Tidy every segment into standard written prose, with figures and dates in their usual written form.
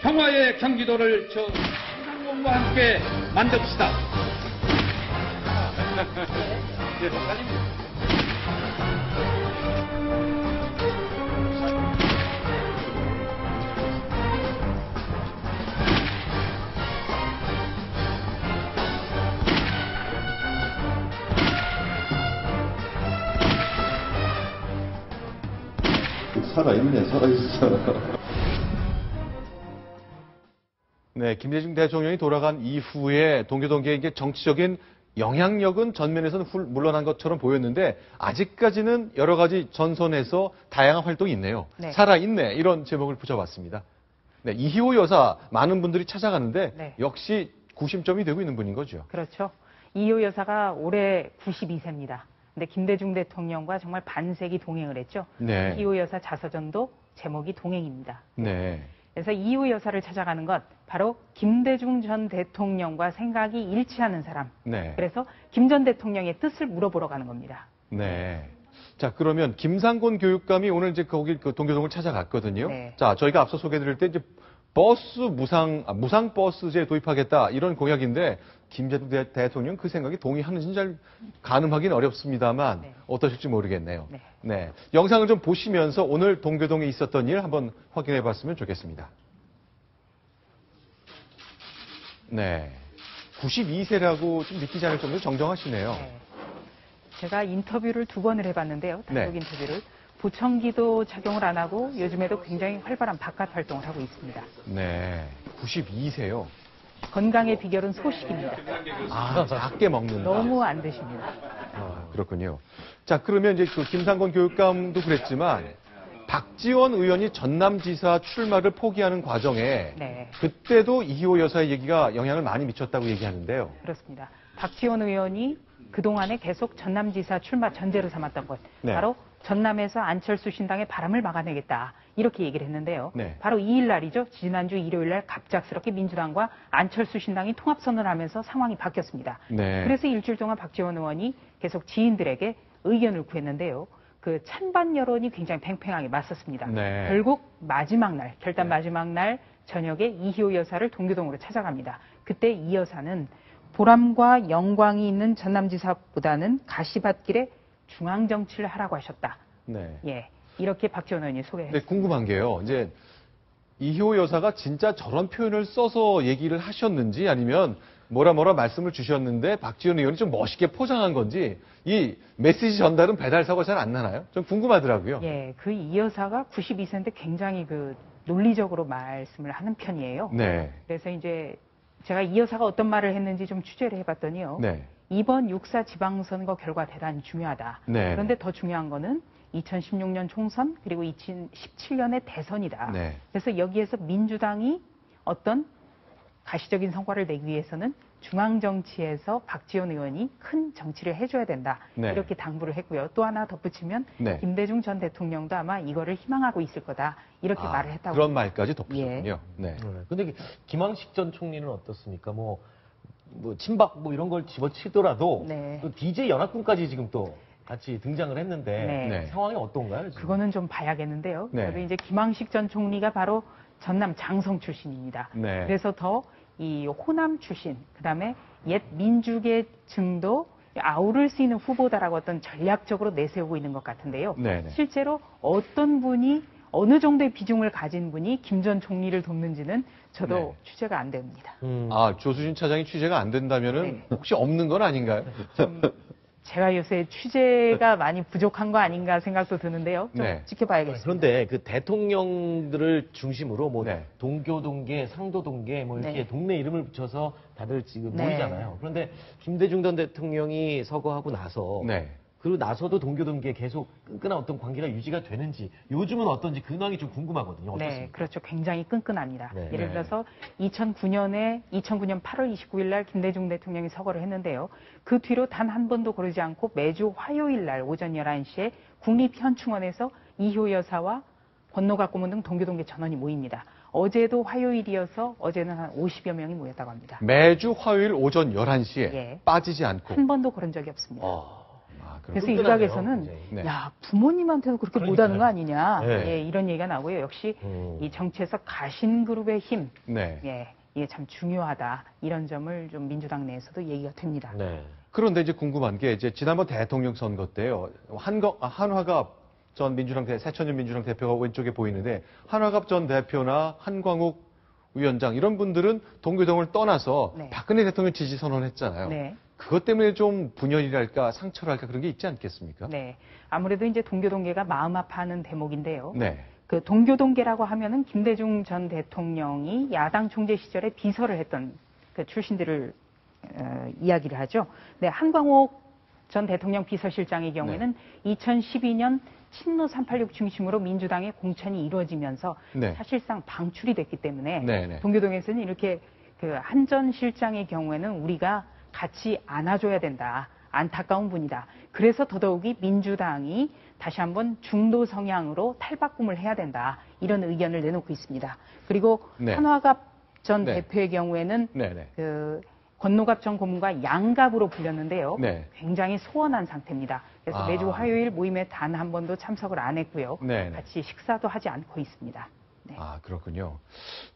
평화의 경기도를 저 김상곤과 함께 만듭시다. 예, 사장님. 살아있네, 살아있어. 네, 김대중 대통령이 돌아간 이후에 동교동계의 이게 정치적인 영향력은 전면에서는 물러난 것처럼 보였는데 아직까지는 여러 가지 전선에서 다양한 활동이 있네요. 네. 살아있네, 이런 제목을 붙여봤습니다. 네, 이희호 여사 많은 분들이 찾아가는데 네. 역시 구심점이 되고 있는 분인 거죠. 그렇죠. 이희호 여사가 올해 92세입니다. 근데 김대중 대통령과 정말 반세기 동행을 했죠. 네. 이희호 여사 자서전도 제목이 동행입니다. 네. 그래서 이희호 여사를 찾아가는 것 바로 김대중 전 대통령과 생각이 일치하는 사람. 네. 그래서 김 전 대통령의 뜻을 물어보러 가는 겁니다. 네. 자, 그러면 김상곤 교육감이 오늘 이제 거기 그 동교동을 찾아갔거든요. 네. 자, 저희가 앞서 소개해드릴 때 이제 버스 무상 버스제 도입하겠다 이런 공약인데 김대중 대통령 그 생각이 동의하는지는 잘 가늠하기는 어렵습니다만 네. 어떠실지 모르겠네요. 네. 네. 영상을 좀 보시면서 오늘 동교동에 있었던 일 한번 확인해 봤으면 좋겠습니다. 네. 92세라고 좀 믿기지 않을 정도로 정정하시네요. 네. 제가 인터뷰를 2번을 해봤는데요. 단독 네. 인터뷰를. 보청기도 착용을 안 하고 요즘에도 굉장히 활발한 바깥 활동을 하고 있습니다. 네. 92세요. 건강의 비결은 소식입니다. 아, 작게 먹는다. 너무 안 드십니다. 아, 그렇군요. 자, 그러면 이제 그 김상곤 교육감도 그랬지만 박지원 의원이 전남지사 출마를 포기하는 과정에 네. 그때도 이희호 여사의 얘기가 영향을 많이 미쳤다고 얘기하는데요. 그렇습니다. 박지원 의원이 그동안에 계속 전남지사 출마 전제로 삼았던 것. 네. 바로 전남에서 안철수 신당의 바람을 막아내겠다. 이렇게 얘기를 했는데요. 네. 바로 이 일 날이죠. 지난주 일요일 날 갑작스럽게 민주당과 안철수 신당이 통합선언을 하면서 상황이 바뀌었습니다. 네. 그래서 일주일 동안 박지원 의원이 계속 지인들에게 의견을 구했는데요. 그 찬반 여론이 굉장히 팽팽하게 맞섰습니다. 네. 결국 마지막 날, 결단 마지막 날 저녁에 이희호 여사를 동교동으로 찾아갑니다. 그때 이 여사는 보람과 영광이 있는 전남지사보다는 가시밭길에 중앙정치를 하라고 하셨다. 네. 예, 이렇게 박지원 의원이 근데 소개했습니다. 궁금한 게요. 이제 이희호 여사가 진짜 저런 표현을 써서 얘기를 하셨는지 아니면 뭐라 말씀을 주셨는데 박지원 의원이 좀 멋있게 포장한 건지 이 메시지 전달은 배달사고 잘 안 나나요? 좀 궁금하더라고요. 예, 그 이 여사가 92세인데 굉장히 그 논리적으로 말씀을 하는 편이에요. 네. 그래서 이제 제가 이 여사가 어떤 말을 했는지 좀 취재를 해봤더니요. 네. 이번 6.4 지방선거 결과 대단히 중요하다. 네. 그런데 더 중요한 거는 2016년 총선 그리고 2017년의 대선이다. 네. 그래서 여기에서 민주당이 어떤 가시적인 성과를 내기 위해서는 중앙정치에서 박지원 의원이 큰 정치를 해줘야 된다. 네. 이렇게 당부를 했고요. 또 하나 덧붙이면 네. 김대중 전 대통령도 아마 이거를 희망하고 있을 거다. 이렇게 말을 했다고. 그런 말까지 덧붙였군요. 예. 네. 근데 김황식 전 총리는 어떻습니까? 뭐 친박 뭐 이런 걸 집어치더라도 네. 또 DJ 연합군까지 지금 또 같이 등장을 했는데 네. 네. 상황이 어떤가요? 지금? 그거는 좀 봐야겠는데요. 네. 그래도 이제 김황식 전 총리가 바로 전남 장성 출신입니다. 네. 그래서 더 이 호남 출신, 그다음에 옛 민주계층도 아우를 수 있는 후보다라고 어떤 전략적으로 내세우고 있는 것 같은데요. 네네. 실제로 어떤 분이 어느 정도의 비중을 가진 분이 김 전 총리를 돕는지는 저도 네. 취재가 안 됩니다. 아, 조수진 차장이 취재가 안 된다면은 네. 혹시 없는 건 아닌가요? 제가 요새 취재가 많이 부족한 거 아닌가 생각도 드는데요. 좀 네. 지켜봐야겠습니다. 그런데 그 대통령들을 중심으로 뭐 네. 동교동계, 상도동계 뭐 이렇게 네. 동네 이름을 붙여서 다들 지금 네. 모이잖아요. 그런데 김대중 전 대통령이 서거하고 나서 네. 그리고 나서도 동교동계 계속 끈끈한 어떤 관계가 유지가 되는지 요즘은 어떤지 근황이 좀 궁금하거든요. 어떻습니까? 네, 그렇죠. 굉장히 끈끈합니다. 네. 예를 네. 들어서 2009년 8월 29일 날 김대중 대통령이 서거를 했는데요. 그 뒤로 단 한 번도 거르지 않고 매주 화요일 날 오전 11시에 국립현충원에서 이효 여사와 권노가 고문 등 동교동계 전원이 모입니다. 어제도 화요일이어서 어제는 한 50여 명이 모였다고 합니다. 매주 화요일 오전 11시에 예. 빠지지 않고. 한 번도 그런 적이 없습니다. 아, 그래서 끈끈하네요, 일각에서는 굉장히. 네. 야 부모님한테도 그렇게 못하는 거 아니냐 네. 예, 이런 얘기가 나오고요. 역시 음. 이 정치에서 가신그룹의 힘 네. 예, 이게 참 중요하다 이런 점을 좀 민주당 내에서도 얘기가 됩니다. 네. 그런데 이제 궁금한 게 이제 지난번 대통령 선거 때요. 한화갑 전 새천년 민주당 대표가 왼쪽에 보이는데 한화갑 전 대표나 한광욱 위원장 이런 분들은 동교동을 떠나서 네. 박근혜 대통령 지지 선언했잖아요. 네. 그것 때문에 좀 분열이랄까 상처랄까 그런 게 있지 않겠습니까? 네. 아무래도 이제 동교동계가 마음 아파하는 대목인데요. 네. 그 동교동계라고 하면은 김대중 전 대통령이 야당 총재 시절에 비서를 했던 그 출신들을 이야기를 하죠. 네, 한광옥 전 대통령 비서실장의 경우에는 2012년 친노 386 중심으로 민주당의 공천이 이루어지면서 네. 사실상 방출이 됐기 때문에 네, 네. 동교동에서는 이렇게 그 한 전 실장의 경우에는 우리가 같이 안아줘야 된다. 안타까운 분이다. 그래서 더더욱이 민주당이 다시 한번 중도 성향으로 탈바꿈을 해야 된다. 이런 의견을 내놓고 있습니다. 그리고 네. 한화갑 전 네. 대표의 경우에는 네, 네. 그 권노갑 전 고문과 양갑으로 불렸는데요. 네. 굉장히 소원한 상태입니다. 그래서 아. 매주 화요일 모임에 단 한 번도 참석을 안 했고요. 네, 네. 같이 식사도 하지 않고 있습니다. 네. 아, 그렇군요.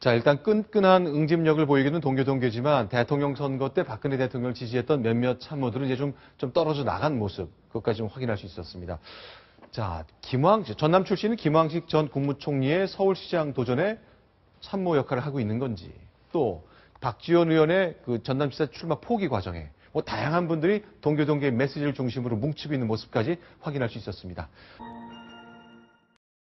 자, 일단 끈끈한 응집력을 보이기는 동교동계지만 대통령 선거 때 박근혜 대통령을 지지했던 몇몇 참모들은 이제 좀 떨어져 나간 모습, 그것까지 좀 확인할 수 있었습니다. 자, 전남 출신은 김황식 전 국무총리의 서울시장 도전에 참모 역할을 하고 있는 건지, 또 박지원 의원의 그 전남지사 출마 포기 과정에 다양한 분들이 동교동계 메시지를 중심으로 뭉치고 있는 모습까지 확인할 수 있었습니다.